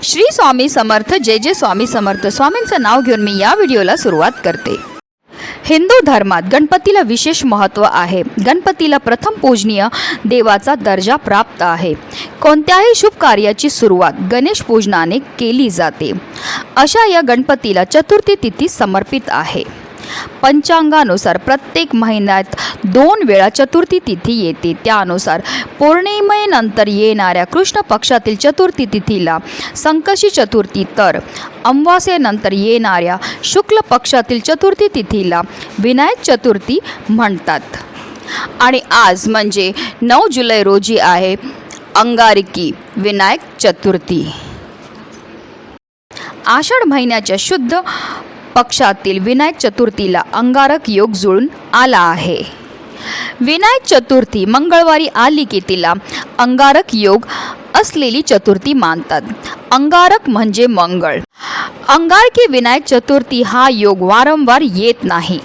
श्री स्वामी समर्थ, जय जय स्वामी समर्थ. स्वामींचं नाव घेऊन मी या व्हिडिओला सुरुवात करते. हिंदू धर्मात गणपतीला विशेष महत्त्व आहे. गणपतीला प्रथम पूजनीय देवाचा दर्जा प्राप्त आहे. कोणत्याही शुभ कार्याची सुरुवात गणेश पूजनाने केली जाते. अशा या गणपतीला चतुर्थी तिथी समर्पित आहे. पंचांगानुसार प्रत्येक महिन्यात 2 वेळा चतुर्थी तिथी येते. त्यानुसार पौर्णिमेनंतर येणाऱ्या कृष्ण पक्षातील चतुर्थी तिथीला संकष्टी चतुर्थी, तर अमावास्येनंतर येणाऱ्या शुक्ल पक्षातील चतुर्थी तिथीला विनायक चतुर्थी म्हणतात. आणि आज म्हणजे 9 जुलै रोजी आहे अंगारकी विनायक चतुर्थी. आषाढ महिन्याच्या शुद्ध पक्षातील विनायक चतुर्थीला अंगारक योग जुळून आला आहे. विनायक चतुर्थी मंगळवारी आली की तिला अंगारक योग असलेली चतुर्थी मानतात. अंगारक म्हणजे मंगळ. अंगारकी विनायक चतुर्थी हा योग वारंवार येत नाही.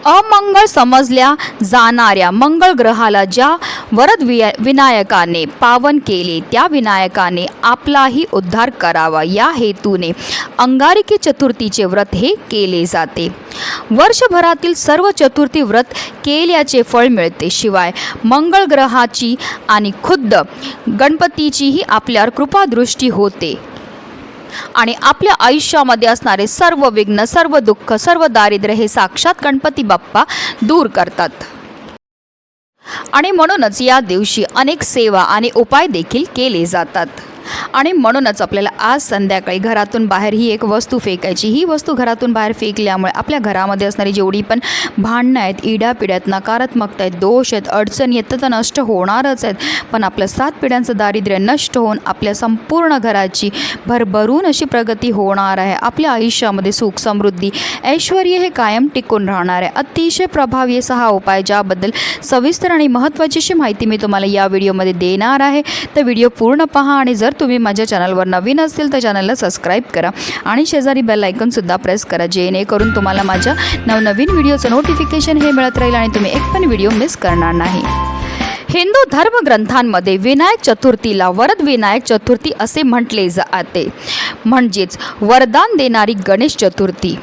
अमंगळ समजल्या जाणाऱ्या मंगळ ग्रहाला ज्या वरद विनायकाने पावन केले, त्या विनायकाने आपलाही उद्धार करावा या हेतूने अंगारकी चतुर्थीचे व्रत हे केले जाते. वर्षभरातील सर्व चतुर्थी व्रत केल्याचे फळ मिळते. शिवाय मंगळ ग्रहाची आणि खुद्द गणपतीचीही आपल्यावर कृपादृष्टी होते आणि आपल्या आयुष्यामध्ये असणारे सर्व विघ्न, सर्व दुःख, सर्व दारिद्र्य हे साक्षात गणपती बाप्पा दूर करतात. आणि म्हणूनच या दिवशी अनेक सेवा आणि उपाय देखील केले जातात. आणि म्हणूनच आपल्याला आज संध्याकाळी घरातून बाहेर ही एक वस्तू फेकायची. ही वस्तू घरातून बाहेर फेकल्यामुळे आपल्या घरामध्ये असणारी जेवढी पण भांडणं आहेत, इडापिड्यात, नकारात्मकता आहेत, दोष आहेत, अडचणी आहेत, तर नष्ट होणारच आहेत. पण आपलं 7 पिढ्यांचं दारिद्र्य नष्ट होऊन आपल्या संपूर्ण घराची भरभरून अशी प्रगती होणार आहे. आपल्या आयुष्यामध्ये सुख, समृद्धी, ऐश्वर हे कायम टिकून राहणार आहे. अतिशय प्रभावी असा हा उपाय, ज्याबद्दल सविस्तर आणि महत्त्वाची अशी माहिती मी तुम्हाला या व्हिडिओमध्ये देणार आहे. तर व्हिडिओ पूर्ण पहा. आणि जर तुम्ही माझ्या चॅनलवर नवीन असतील तर चॅनलला सबस्क्राईब करा आणि शेजारी बेल आयकॉनसुद्धा प्रेस करा, जेणेकरून तुम्हाला माझ्या नवनवीन व्हिडिओचं नोटिफिकेशन हे मिळत राहील आणि तुम्ही एक पण व्हिडिओ मिस करणार नाही. हिंदू धर्मग्रंथांमध्ये विनायक चतुर्थीला वरद विनायक चतुर्थी असे म्हटले जाते, म्हणजेच वरदान देणारी गणेश चतुर्थी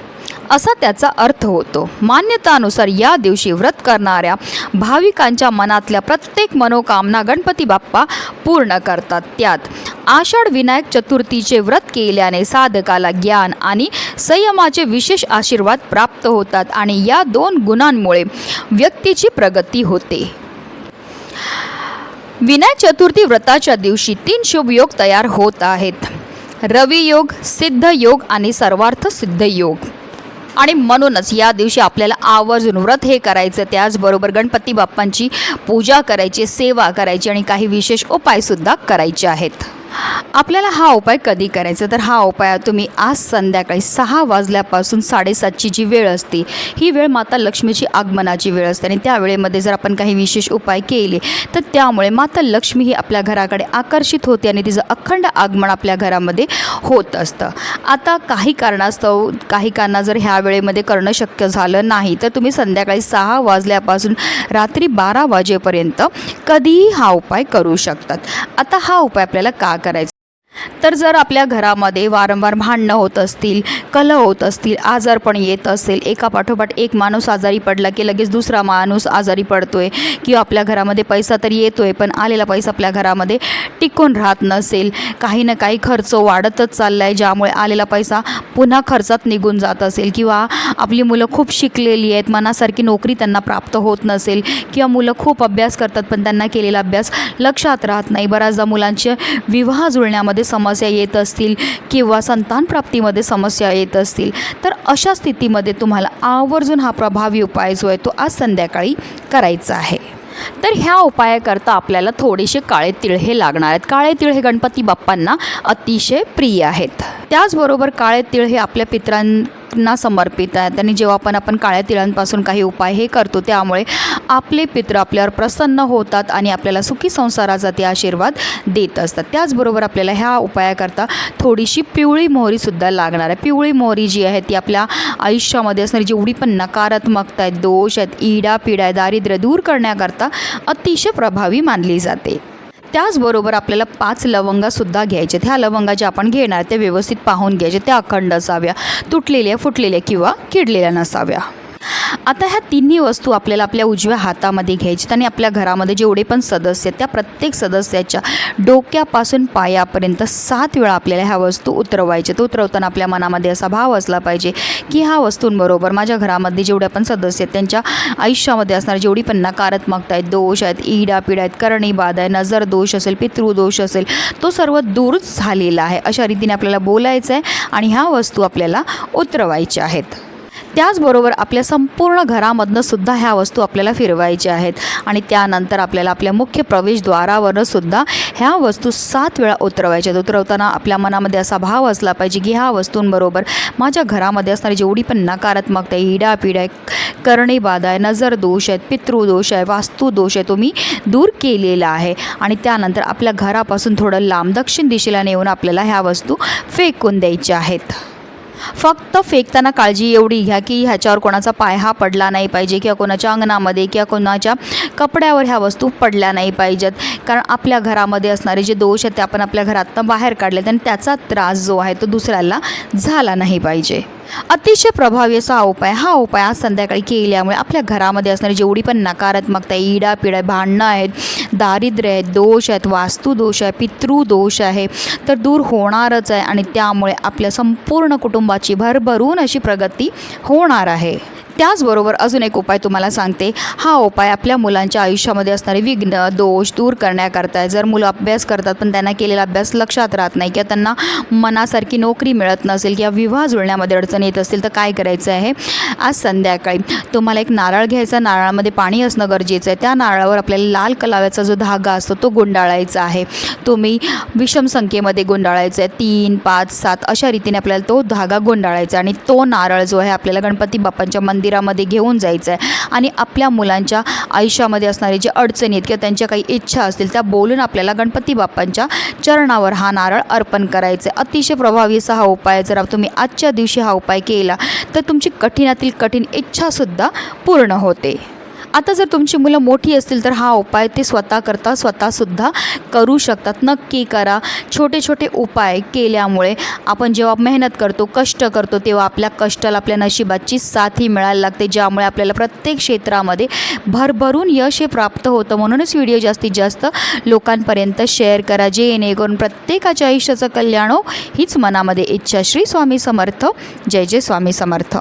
असा त्याचा अर्थ होतो. मान्यतानुसार या दिवशी व्रत करणाऱ्या भाविकांच्या मनातल्या प्रत्येक मनोकामना गणपती बाप्पा पूर्ण करतात. त्यात आषाढ विनायक चतुर्थीचे व्रत केल्याने साधकाला ज्ञान आणि संयमाचे विशेष आशीर्वाद प्राप्त होतात आणि या 2 गुणांमुळे व्यक्तीची प्रगती होते. विनायक चतुर्थी व्रताच्या दिवशी 3 शुभ योग तयार होत आहेत: रवी योग, सिद्ध योग आणि सर्वार्थ सिद्ध योग. आणि म्हणूनच या दिवशी आपल्याला आवर्जून व्रत हे करायचं, त्याचबरोबर गणपती बाप्पांची पूजा करायची, सेवा करायची आणि काही विशेष उपायसुद्धा करायचे आहेत. आपल्याला हा उपाय कधी करायचा, तर हा उपाय तुम्ही आज संध्याकाळी 6 वाजल्यापासून 7:30ची जी वेळ असते, ही वेळ माता लक्ष्मीची आगमनाची वेळ असते. आणि त्या वेळेमध्ये जर आपण काही विशेष उपाय केले तर त्यामुळे माता लक्ष्मी ही आपल्या घराकडे आकर्षित होते आणि तिचं अखंड आगमन आपल्या घरामध्ये होत असतं. आता काही कारणास्तव काही कारणा जर ह्या वेळेमध्ये करणं शक्य झालं नाही, तर तुम्ही संध्याकाळी 6 वाजल्यापासून रात्री 12 वाजेपर्यंत कधीही हा उपाय करू शकतात. आता हा उपाय आपल्याला का करायचं, तर जर आपल्या घरामध्ये वारंवार भांडणं होत असतील, कलह होत असतील, आजारपण येत असेल, एकापाठोपाठ एक माणूस आजारी पडला की लगेच दुसरा माणूस आजारी पडतोय, किंवा आपल्या घरामध्ये पैसा तर येतोय पण आलेला पैसा आपल्या घरामध्ये टिकून राहत नसेल, काही ना काही खर्च वाढतच चालला आहे, ज्यामुळे आलेला पैसा पुन्हा खर्चात निघून जात असेल, किंवा आपली मुलं खूप शिकलेली आहेत, मनासारखी नोकरी त्यांना प्राप्त होत नसेल, किंवा मुलं खूप अभ्यास करतात पण त्यांना केलेला अभ्यास लक्षात राहत नाही, बऱ्याचदा मुलांचे विवाह जुळण्यामध्ये समस्या येत असतील, किंवा संतानप्राप्तीमध्ये समस्या येत असतील, तर अशा स्थितीमध्ये तुम्हाला आवर्जून हा प्रभावी उपाय जो आहे तो आज संध्याकाळी करायचा आहे. तर ह्या उपायाकरता आपल्याला थोडेसे काळे तिळ हे लागणार आहेत. काळे तिळ हे गणपती बाप्पांना अतिशय प्रिय आहेत. त्याचबरोबर काळे तिळ हे आपल्या पितरांना समर्पित आहेत आणि जेव्हा आपण काळ्या तिळांपासून काही उपाय हे करतो, त्यामुळे आपले पितृ आपल्यावर प्रसन्न होतात आणि आपल्याला सुखी संसाराचा ते आशीर्वाद देत असतात. त्याचबरोबर आपल्याला ह्या उपायाकरता थोडीशी पिवळी मोहरीसुद्धा लागणार आहे. पिवळी मोहरी जी आहे ती आपल्या आयुष्यामध्ये असणारी जेवढी पण नकारात्मकता आहेत, दोष आहेत, इडा पिडा, दारिद्र्य दूर करण्याकरता अतिशय प्रभावी मानली जाते. त्याचबरोबर आपल्याला 5 लवंगासुद्धा घ्यायचे. ह्या लवंगा ज्या आपण घेणार त्या व्यवस्थित पाहून घ्यायचे, त्या अखंड असाव्या, तुटलेल्या फुटलेल्या किंवा किडलेल्या नसाव्या. आता ह्या तिन्ही वस्तू आपल्याला आपल्या उजव्या हातामध्ये घ्यायच्यात आणि आपल्या घरामध्ये जेवढे पण सदस्य आहेत त्या प्रत्येक सदस्याच्या डोक्यापासून पायापर्यंत 7 वेळा आपल्याला ह्या वस्तू उतरवायच्यात. उतरवताना आपल्या मनामध्ये असा भाव असला पाहिजे की ह्या वस्तूंबरोबर माझ्या घरामध्ये जेवढे पण सदस्य आहेत त्यांच्या आयुष्यामध्ये असणारी जेवढी पण नकारात्मकता आहेत, दोष आहेत, इडापिडा आहेत, करणी बाधा आहे, नजर दोष असेल, पितृदोष असेल, तो सर्व दूर झालेला आहे अशा रीतीने आपल्याला बोलायचं आहे आणि ह्या वस्तू आपल्याला उतरवायच्या आहेत. त्याचबरोबर आपल्या संपूर्ण घरामधनं सुद्धा ह्या वस्तू आपल्याला फिरवायच्या आहेत आणि त्यानंतर आपल्याला आपल्या मुख्य प्रवेशद्वारावरनं सुद्धा ह्या वस्तू 7 वेळा उतरवायच्या आहेत. उतरवताना आपल्या मनामध्ये असा भाव असला पाहिजे की ह्या वस्तूंबरोबर माझ्या घरामध्ये असणारी जेवढी पण नकारात्मकता आहे, इडापिडा आहे, करणी बाधा आहे, नजर दोष आहेत, पितृदोष आहे, वास्तुदोष आहे, तो मी दूर केलेला आहे. आणि त्यानंतर आपल्या घरापासून थोडं लांब दक्षिण दिशेला नेऊन आपल्याला ह्या वस्तू फेकून द्यायच्या आहेत. फक्त फेकताना काळजी एवढी घ्या की ह्याच्यावर कोणाचा पाय हा पडला नाही पाहिजे किंवा कोणाच्या अंगणामध्ये किंवा कोणाच्या कपड्यावर ह्या वस्तू पडल्या नाही पाहिजेत. कारण आपल्या घरामध्ये असणारे जे दोष आहेत ते आपण आपल्या घरातनं बाहेर काढलेत आणि त्याचा त्रास जो आहे तो दुसऱ्याला झाला नाही पाहिजे. अतिशय प्रभावी असा हा उपाय आज संध्याकाळी केल्यामुळे आपल्या घरामध्ये असणारी जेवढी पण नकारात्मकता आहे, इडापिडा आहे, भांडणं आहेत, दारिद्र्य आहेत, दोष आहेत, वास्तुदोष आहे, पितृदोष आहे तर दूर होणारच आहे आणि त्यामुळे आपल्या संपूर्ण कुटुंबाची भरभरून अशी प्रगती होणार आहे. त्याचबरोबर अजून एक उपाय तुम्हाला सांगते. हा उपाय आपल्या मुलांच्या आयुष्यामध्ये असणारे विघ्न दोष दूर करण्याकरता आहे. जर मुलं अभ्यास करतात पण त्यांना केलेला अभ्यास लक्षात राहत नाही किंवा त्यांना मनासारखी नोकरी मिळत नसेल किंवा विवाह जुळण्यामध्ये अडचण येत असतील तर काय करायचं आहे, आज संध्याकाळी तुम्हाला एक नारळ घ्यायचा, नारळामध्ये पाणी असणं गरजेचं आहे. त्या नारळावर आपल्याला लाल कलाव्याचा जो धागा असतो तो गुंडाळायचा आहे. तुम्ही विषम संख्येमध्ये गुंडाळायचा आहे, 3, 5, 7 अशा रीतीने आपल्याला तो धागा गुंडाळायचा आणि तो नारळ जो आहे आपल्याला गणपती बाप्पांच्या मंदिरामध्ये घेऊन जायचं आहे आणि आपल्या मुलांच्या आयुष्यामध्ये असणारे जे अडचणी आहेत किंवा त्यांच्या काही इच्छा असतील त्या बोलून आपल्याला गणपती बाप्पांच्या चरणावर हा नारळ अर्पण करायचा आहे. अतिशय प्रभावी असा हा उपाय. जर तुम्ही आजच्या दिवशी हा उपाय केला तर तुमची कठीणातील कठीण इच्छासुद्धा पूर्ण होते. आता जर तुमची मुलं मोठी असतील तर हा उपाय ते स्वतःसुद्धा करू शकतात. नक्की करा. छोटे छोटे उपाय केल्यामुळे आपण जेव्हा मेहनत करतो, कष्ट करतो तेव्हा आपल्या कष्टाला आपल्या नशिबाची साथही मिळायला लागते, ज्यामुळे आपल्याला प्रत्येक क्षेत्रामध्ये भरभरून यश हे प्राप्त होतं. म्हणूनच व्हिडिओ जास्तीत जास्त लोकांपर्यंत शेअर करा, जेणेकरून प्रत्येकाच्या आयुष्याचं कल्याण हो हीच मनामध्ये इच्छा. श्री स्वामी समर्थ. जय जय स्वामी समर्थ.